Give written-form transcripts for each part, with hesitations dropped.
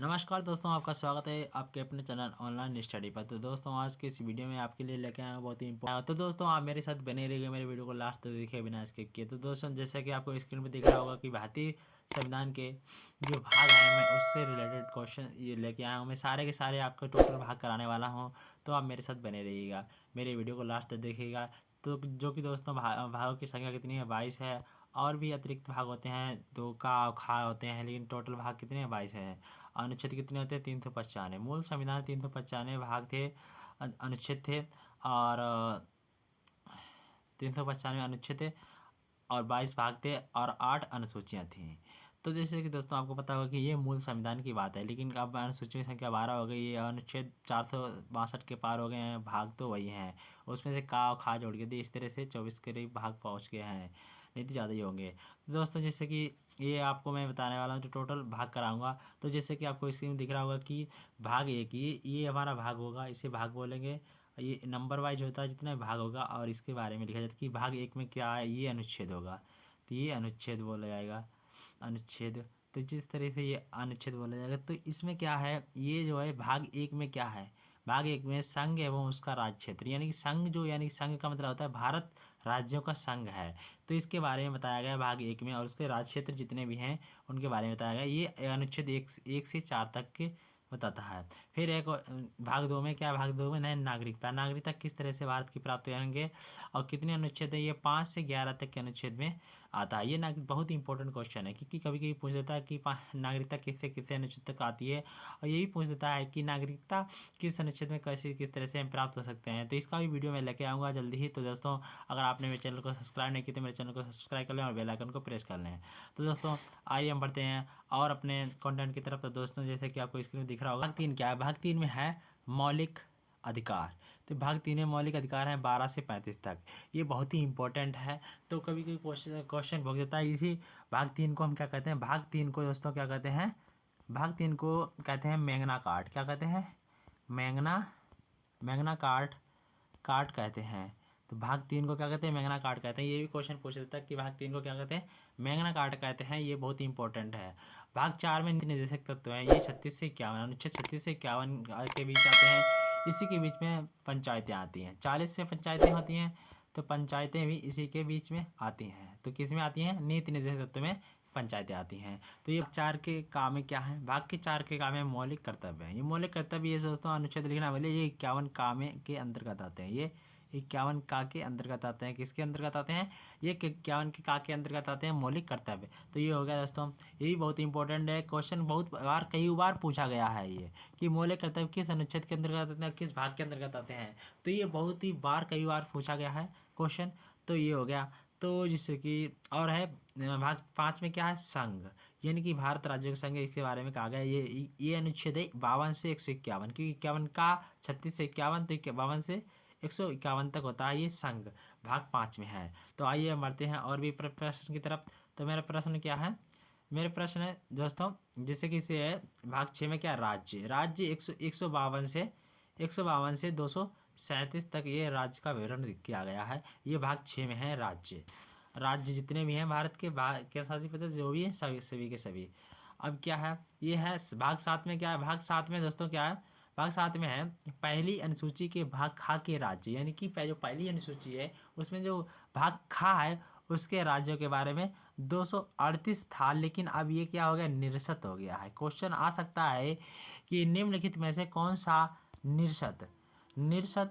नमस्कार दोस्तों, आपका स्वागत है आपके अपने चैनल ऑनलाइन स्टडी पर। तो दोस्तों, आज के इस वीडियो में आपके लिए लेके आया हूं बहुत ही इंपॉर्टेंट। तो दोस्तों, आप मेरे साथ बने रहिए, मेरे वीडियो को लास्ट तक देखिए बिना स्किप किए। तो दोस्तों, जैसा कि आपको स्क्रीन पर दिख रहा होगा कि भारतीय संविधान के जो भाग हैं, मैं उससे रिलेटेड क्वेश्चन ये लेके आया हूँ। मैं सारे के सारे आपको टोटल भाग कराने वाला हूँ, तो आप मेरे साथ बने रहिएगा, मेरे वीडियो को लास्ट तक देखिएगा। तो जो कि दोस्तों, भागों की संख्या कितनी है? 22 है। और भी अतिरिक्त भाग होते हैं, दो का खा होते हैं, लेकिन टोटल भाग कितने हैं? 22 है। अनुच्छेद कितने होते हैं? 395। मूल संविधान 395 भाग थे, अनुच्छेद थे। और 395 अनुच्छेद थे और 22 भाग थे और 8 अनुसूचियाँ थीं। तो जैसे कि दोस्तों, आपको पता होगा कि ये मूल संविधान की बात है, लेकिन अब अनुसूचियों की संख्या 12 हो गई। ये अनुच्छेद 462 के पार हो गए हैं। भाग तो वही हैं, उसमें से का और खा जोड़ के दिए, इस तरह से 24 के करीब भाग पहुँच गए हैं, नहीं तो ज़्यादा ही होंगे। तो दोस्तों, जैसे कि ये आपको मैं बताने वाला हूँ, जो टोटल भाग कराऊंगा। तो जैसे कि आपको स्क्रीन में दिख रहा होगा कि भाग एक, ये हमारा भाग होगा, इसे भाग बोलेंगे। ये नंबर वाइज होता है जितना भाग होगा, और इसके बारे में लिखा जाता है कि भाग एक में क्या है। ये अनुच्छेद होगा, तो ये अनुच्छेद बोला जाएगा, अनुच्छेद। तो जिस तरह से ये अनुच्छेद बोला जाएगा, तो इसमें क्या है, ये जो है भाग एक में क्या है? भाग एक में संघ एवं उसका राज्य क्षेत्र, यानी कि संघ जो, यानी संघ का मतलब होता है भारत राज्यों का संघ है। तो इसके बारे में बताया गया है भाग एक में, और उसके राज्य क्षेत्र जितने भी हैं उनके बारे में बताया गया। ये अनुच्छेद एक से 4 तक के बताता है। फिर एक भाग दो में क्या है? भाग दो में नए नागरिकता, नागरिकता किस तरह से भारत की प्राप्त करेंगे, और कितने अनुच्छेद है? ये 5 से 11 तक के अनुच्छेद में आता है। ये बहुत ही इंपॉर्टेंट क्वेश्चन है, क्योंकि कभी कभी पूछ देता है कि नागरिकता किससे किससे अनुच्छेद तक आती है, और ये भी पूछ देता है कि नागरिकता किस अनुच्छेद में कैसे किस तरह से हम प्राप्त कर सकते हैं। तो इसका भी वीडियो मैं लेके आऊँगा जल्दी ही। तो दोस्तों, अगर आपने मेरे चैनल को सब्सक्राइब नहीं किया तो मेरे चैनल को सब्सक्राइब कर लें और बेल आइकन को प्रेस कर लें। तो दोस्तों, आइए हम बढ़ते हैं और अपने कंटेंट की तरफ। तो दोस्तों, जैसे कि आपको स्क्रीन में दिख रहा होगा, भाग 3 क्या है? भाग 3 में है मौलिक अधिकार। तो भाग 3 में मौलिक अधिकार हैं 12 से 35 तक। ये बहुत ही इंपॉर्टेंट है। तो कभी कभी क्वेश्चन भोग देता है। इसी भाग 3 को हम क्या कहते हैं? भाग 3 को दोस्तों क्या कहते हैं? भाग 3 को कहते हैं मैग्ना कार्ट। क्या कहते हैं? मैग्ना मैग्ना कार्ट कार्ट कहते हैं। तो भाग 3 को क्या कहते हैं? मैग्ना कार्ट कहते हैं। ये भी क्वेश्चन पूछ देता है कि भाग 3 को क्या कहते हैं? मैग्ना कार्ट कहते हैं। ये बहुत ही इंपॉर्टेंट है। भाग 4 में नीति निर्देशक तत्व हैं। ये 36 से 51, अनुच्छेद 36 से 51 के बीच आते हैं। इसी के बीच में पंचायतें आती हैं। 40 में पंचायतें होती हैं, तो पंचायतें भी इसी के बीच में आती हैं। तो किस में आती हैं? नीति निर्देशक तत्व में पंचायतें आती हैं। तो ये 4 के काम में क्या है? भाग के 4 के काम में मौलिक कर्तव्य है। ये मौलिक कर्तव्य, ये दोस्तों अनुच्छेद लिखना बोले, ये 51 काम के अंतर्गत आते हैं। ये 51 का के अंतर्गत आते हैं। किसके अंतर्गत आते हैं? ये 51 के का के अंतर्गत आते हैं मौलिक कर्तव्य। तो ये हो गया दोस्तों, ये भी बहुत इंपॉर्टेंट है। क्वेश्चन बहुत बार, कई बार पूछा गया है ये, कि मौलिक कर्तव्य किस अनुच्छेद के अंतर्गत आते हैं, किस भाग के अंतर्गत आते हैं। तो ये बहुत ही बार, कई बार पूछा गया है क्वेश्चन। तो ये हो गया। तो जिससे कि और है भाग 5 में क्या है? संघ, यानी कि भारत राज्यों का संघ, इसके बारे में कहा गया। ये अनुच्छेद है 52 से 151, क्योंकि 51 का 36 से 51, तो 52 से 151 तक होता है। ये संघ भाग 5 में है। तो आइए हम बढ़ते हैं और भी प्रश्न की तरफ। तो मेरा प्रश्न क्या है? मेरे प्रश्न है दोस्तों, जैसे कि से है भाग 6 में क्या? राज्य, राज्य 152 से 237 तक ये राज्य का विवरण किया गया है। ये भाग 6 में है राज्य। राज्य जितने भी हैं भारत के, भाग के साथ ही पता जो भी है, सभी सभी के सभी। अब क्या है? ये है भाग 7 में क्या है? भाग 7 में दोस्तों क्या है? भाग 7 में है पहली अनुसूची के भाग खा के राज्य, यानी कि जो पहली अनुसूची है उसमें जो भाग खा है उसके राज्यों के बारे में 238 था, लेकिन अब ये क्या हो गया? निरस्त हो गया है। क्वेश्चन आ सकता है कि निम्नलिखित में से कौन सा निरस्त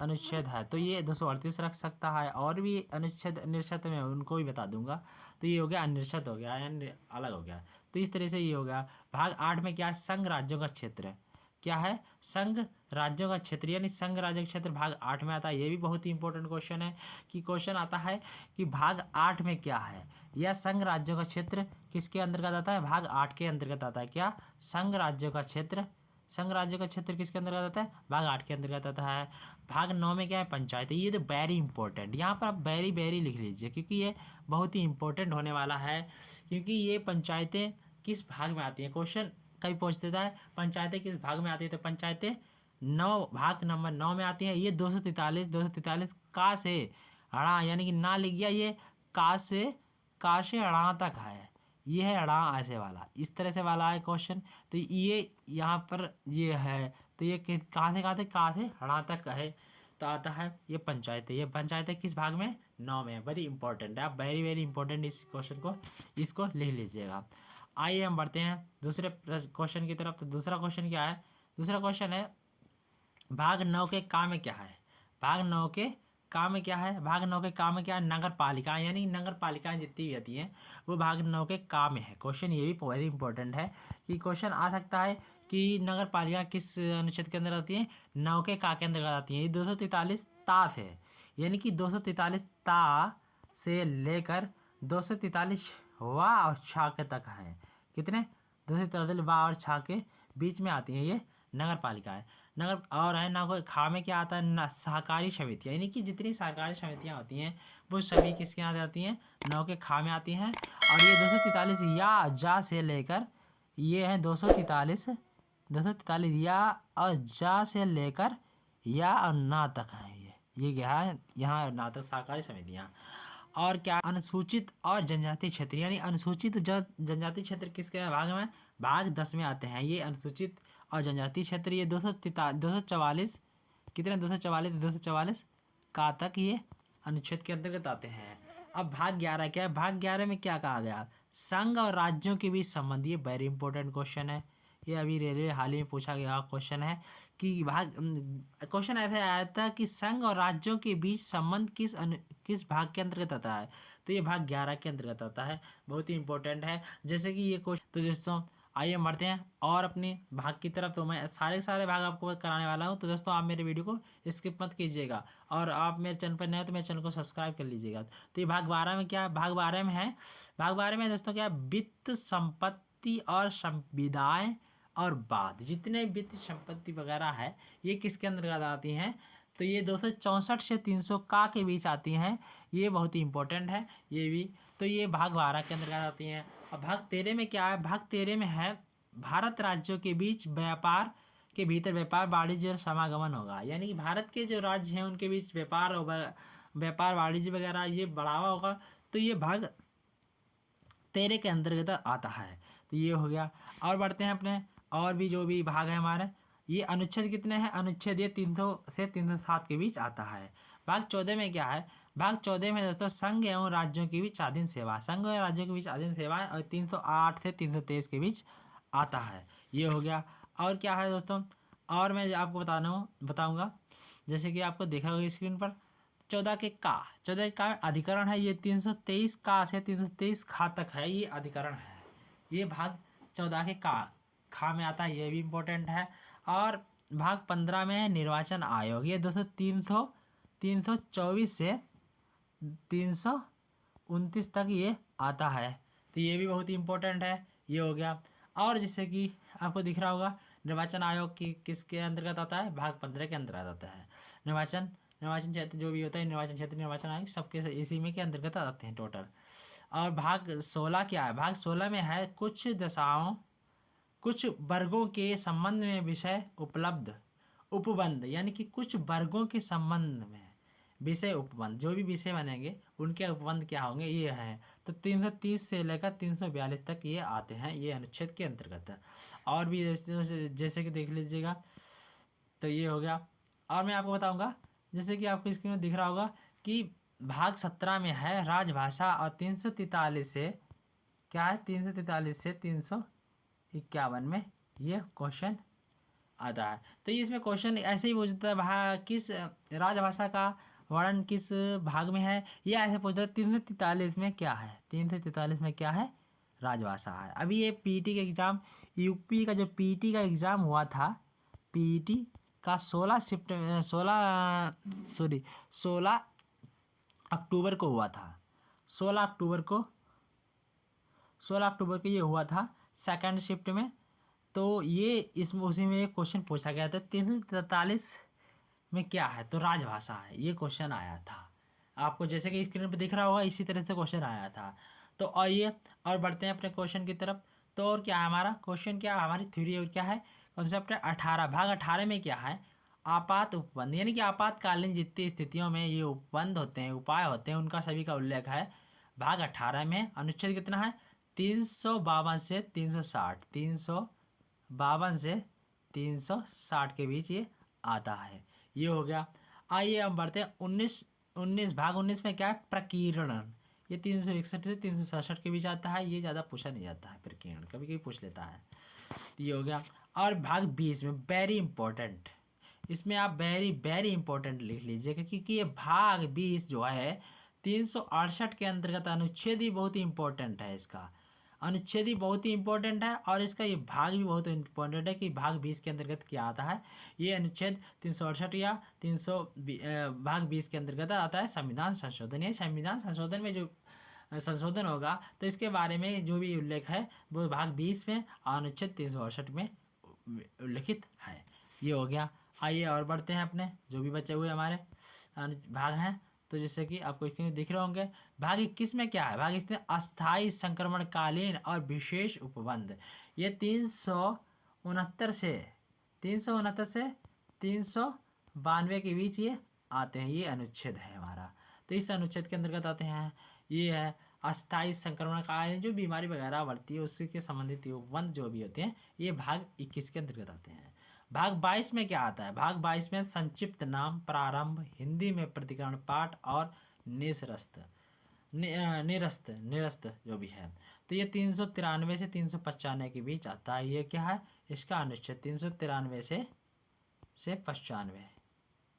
अनुच्छेद है? तो ये 238 रख सकता है, और भी अनुच्छेद निरस्त में उनको भी बता दूंगा। तो ये हो गया अनिरस्त हो गया, यानी अलग हो गया। तो इस तरह से ये हो गया। भाग 8 में क्या है? संघ राज्यों का क्षेत्र। क्या है? संघ राज्यों का क्षेत्र, यानी संघ राज्य का क्षेत्र भाग 8 में आता है। ये भी बहुत ही इंपॉर्टेंट क्वेश्चन है, कि क्वेश्चन आता है कि भाग 8 में क्या है? यह संघ राज्यों का क्षेत्र किसके अंतर्गत आता है? भाग 8 के अंतर्गत आता है। क्या? संघ राज्यों का क्षेत्र। संघ राज्यों का क्षेत्र किसके अंतर्गत आता है? भाग 8 के अंतर्गत आता है। भाग 9 में क्या है? पंचायत। ये तो वेरी इंपॉर्टेंट, यहाँ पर आप वेरी वेरी लिख लीजिए, क्योंकि ये बहुत ही इंपॉर्टेंट होने वाला है। क्योंकि ये पंचायतें किस भाग में आती हैं? क्वेश्चन कभी पूछ देता है पंचायतें किस भाग में आती है। तो पंचायतें 9, भाग नंबर 9 में आती हैं। ये 243 का से अड़ा, यानी कि ना लिख गया, ये का से अड़ा तक है। ये है ड़ा ऐसे वाला, इस तरह से वाला है क्वेश्चन। तो ये यहाँ पर ये है, तो ये कहाँ से ड़ा तक है, तो आता है ये पंचायत है। ये पंचायत है किस भाग में, 9 में। वेरी इंपॉर्टेंट है, आप वेरी वेरी इंपॉर्टेंट इस क्वेश्चन को, इसको लिख लीजिएगा। आइए हम बढ़ते हैं दूसरे क्वेश्चन की तरफ। तो दूसरा क्वेश्चन क्या है, दूसरा क्वेश्चन है भाग 9 के काम में क्या है। भाग 9 के काम में क्या है, भाग 9 के काम में क्या है, नगर पालिका, यानी नगर पालिकाएं जितनी भी होती हैं वो भाग 9 के काम में है। क्वेश्चन ये भी वेरी इंपॉर्टेंट है कि क्वेश्चन आ सकता है कि नगर पालिका किस अनुच्छेद के अंदर आती है, 9 के का के अंतर्गत आती है। ये 243 ता से, यानी कि 243 ता से लेकर 243 वाह और छा के तक है। कितने, 243 वाह और छा के बीच में आती हैं ये नगर पालिकाएं। नगर और है ना, कोई खा में क्या आता है, सहकारी समितियाँ, यानी कि जितनी सहकारी समितियाँ होती हैं वो सभी किसके यहाँ आती हैं, 9 के खा में आती हैं। और ये 243 या जा से लेकर, ये है 243 या और जा से लेकर या और ना तक है। ये क्या है, यहाँ ना तक सहकारी समितियाँ। और क्या, अनुसूचित और जनजातीय क्षेत्र, यानी अनुसूचित जनजातीय क्षेत्र किसके भाग में, भाग 10 में आते हैं ये अनुसूचित और जनजातीय क्षेत्र। ये 244 कितने, 244 का तक ये अनुच्छेद के अंतर्गत आते हैं। अब भाग 11 क्या है, भाग 11 में क्या कहा गया, संघ और राज्यों के बीच संबंध। ये वेरी इंपॉर्टेंट क्वेश्चन है, ये अभी रेलवे हाल ही में पूछा गया क्वेश्चन है कि क्वेश्चन ऐसे आया था कि संघ और राज्यों के बीच संबंध किस भाग के अंतर्गत आता है, तो ये भाग 11 के अंतर्गत आता है। बहुत ही इंपॉर्टेंट है, जैसे कि ये क्वेश्चन। तो दोस्तों आइए हम बढ़ते हैं और अपने भाग की तरफ। तो मैं सारे भाग आपको कराने वाला हूँ, तो दोस्तों आप मेरे वीडियो को स्किप मत कीजिएगा, और आप मेरे चैनल पर नए हो तो मेरे चैनल को सब्सक्राइब कर लीजिएगा। तो ये भाग 12 में क्या है, भाग 12 में है, भाग 12 में दोस्तों क्या है, वित्त संपत्ति और संविदाएं और बाद, जितने वित्त संपत्ति वगैरह है ये किसके अंतर्गत आती हैं, तो ये 264 से 300 का के बीच आती हैं। ये बहुत ही इंपॉर्टेंट है ये भी। तो ये भाग 12 के अंतर्गत आती हैं। अब भाग 13 में क्या है, भाग 13 में है भारत राज्यों के बीच व्यापार के भीतर व्यापार वाणिज्य और समागमन होगा, यानी कि भारत के जो राज्य हैं उनके बीच व्यापार वाणिज्य वगैरह ये बढ़ावा होगा। तो ये भाग 13 के अंतर्गत आता है। तो ये हो गया। और बढ़ते हैं अपने और भी जो भी भाग है हमारे, ये अनुच्छेद कितने हैं, अनुच्छेद ये 300 से 307 के बीच आता है। भाग 14 में क्या है, भाग 14 में दोस्तों संघ एवं राज्यों के बीच स्वाधीन सेवा, संघ एवं राज्यों के बीच स्वाधीन सेवा, और 308 से 323 के बीच आता है। ये हो गया। और क्या है दोस्तों, और मैं आपको बताऊंगा, जैसे कि आपको देखा होगा स्क्रीन पर 14 का अधिकरण है। ये 323 का से 323 खा तक है, ये अधिकरण है। ये भाग 14 के खा में आता है, ये भी इम्पोर्टेंट है। और भाग 15 में है निर्वाचन आयोग, ये 324 से 329 तक ये आता है। तो ये भी बहुत ही इंपॉर्टेंट है, ये हो गया। और जैसे कि आपको दिख रहा होगा निर्वाचन आयोग की किसके अंतर्गत आता है, भाग 15 के अंतर्गत आता है। निर्वाचन क्षेत्र जो भी होता है, निर्वाचन क्षेत्र, निर्वाचन आयोग, सबके इसी में के अंतर्गत आते हैं टोटल। और भाग 16 क्या है, भाग 16 में है कुछ वर्गों के संबंध में विषय उपबंध, यानी कि कुछ वर्गों के संबंध में विषय उपबंध, जो भी विषय बनेंगे उनके उपबंध क्या होंगे, ये है। तो 330 से लेकर 342 तक ये आते हैं, ये अनुच्छेद के अंतर्गत है। और भी जैसे कि देख लीजिएगा, तो ये हो गया। और मैं आपको बताऊंगा, जैसे कि आपको स्क्रीन में दिख रहा होगा कि भाग 17 में है राजभाषा, और 343 से क्या है, 343 से 351 में ये क्वेश्चन आता है। तो इसमें क्वेश्चन ऐसे ही पूछता है, किस राजभाषा का वर्णन किस भाग में है, ये ऐसे पूछता है। 343 में क्या है, 343 में क्या है, राजभाषा है। अभी ये पीटी का एग्ज़ाम, यूपी का जो पीटी का एग्ज़ाम हुआ था, पीटी का 16 अक्टूबर को हुआ था, 16 अक्टूबर को ये हुआ था सेकंड शिफ्ट में। तो ये उसी में एक क्वेश्चन पूछा गया था, 343 में क्या है, तो राजभाषा है, ये क्वेश्चन आया था। आपको जैसे कि स्क्रीन पर दिख रहा होगा इसी तरह से क्वेश्चन आया था। तो आइए और बढ़ते हैं अपने क्वेश्चन की तरफ। तो और क्या है हमारा क्वेश्चन, क्या हमारी थ्योरी और क्या है कॉन्सेप्ट है 18, भाग 18 में क्या है, आपात उपबंध, यानी कि आपातकालीन जितनी स्थितियों में ये उपबंध होते हैं, उपाय होते हैं, उनका सभी का उल्लेख है भाग 18 में। अनुच्छेद कितना है, 352 से 360, 352 से 360 के बीच ये आता है। ये हो गया। आइए हम बढ़ते हैं 19 में क्या है, प्रकीर्णन। ये 361 से 367 के बीच आता है। ये ज़्यादा पूछा नहीं जाता है प्रकीर्णन, कभी कभी पूछ लेता है। ये हो गया। और भाग 20 में वेरी इंपॉर्टेंट, इसमें आप वेरी वेरी इंपॉर्टेंट लिख लीजिएगा, क्योंकि ये भाग 20 जो है 368 के अंतर्गत अनुच्छेद ही बहुत ही इंपॉर्टेंट है। इसका अनुच्छेद ही बहुत ही इंपॉर्टेंट है और इसका ये भाग भी बहुत इंपॉर्टेंट है कि भाग 20 के अंतर्गत क्या आता है। ये अनुच्छेद 368 या 300 भाग 20 के अंतर्गत आता है संविधान संशोधन। ये संविधान संशोधन में जो संशोधन होगा तो इसके बारे में जो भी उल्लेख है वो भाग 20 में अनुच्छेद 368 में उल्लिखित है। ये हो गया। आइए और बढ़ते हैं अपने जो भी बचे हुए हमारे भाग हैं। तो जैसे कि आपको इसमें दिख रहे होंगे, भाग 21 में क्या है, भाग 21 में अस्थायी संक्रमणकालीन और विशेष उपबंध। ये 369 से 392 के बीच ये आते हैं। ये अनुच्छेद है हमारा, तो इस अनुच्छेद के अंतर्गत आते हैं। ये है अस्थायी संक्रमणकालीन जो बीमारी वगैरह बढ़ती है उससे के संबंधित उपबंध जो भी होते हैं, ये भाग 21 के अंतर्गत आते हैं। भाग 22 में क्या आता है, भाग 22 में संक्षिप्त नाम, प्रारंभ, हिंदी में प्रतिकरण पाठ और निरस्त जो भी है। तो ये 393 से 395 के बीच आता है। ये क्या है, इसका अनुच्छेद 393 से 95,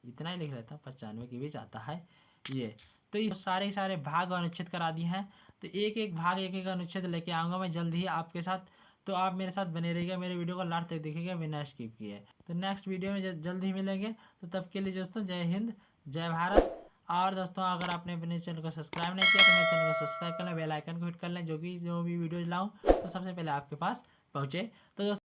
इतना ही लिख लेता हूँ, 95 के बीच आता है ये। तो ये सारे भाग और अनुच्छेद करा दिए हैं। तो एक एक भाग एक एक अनुच्छेद लेके आऊँगा मैं जल्द ही आपके साथ। तो आप मेरे साथ बने रहिएगा, मेरे वीडियो को लास्ट तक देखिएगा बिना स्किप किए। तो नेक्स्ट वीडियो में जल्द ही मिलेंगे। तो तब के लिए दोस्तों जय हिंद जय भारत। और दोस्तों अगर आपने अपने चैनल को सब्सक्राइब नहीं किया तो मेरे चैनल को सब्सक्राइब कर लें, बेल आइकन को हिट कर लें, जो भी वीडियो लाऊँ तो सबसे पहले आपके पास पहुँचे। तो दोस्तों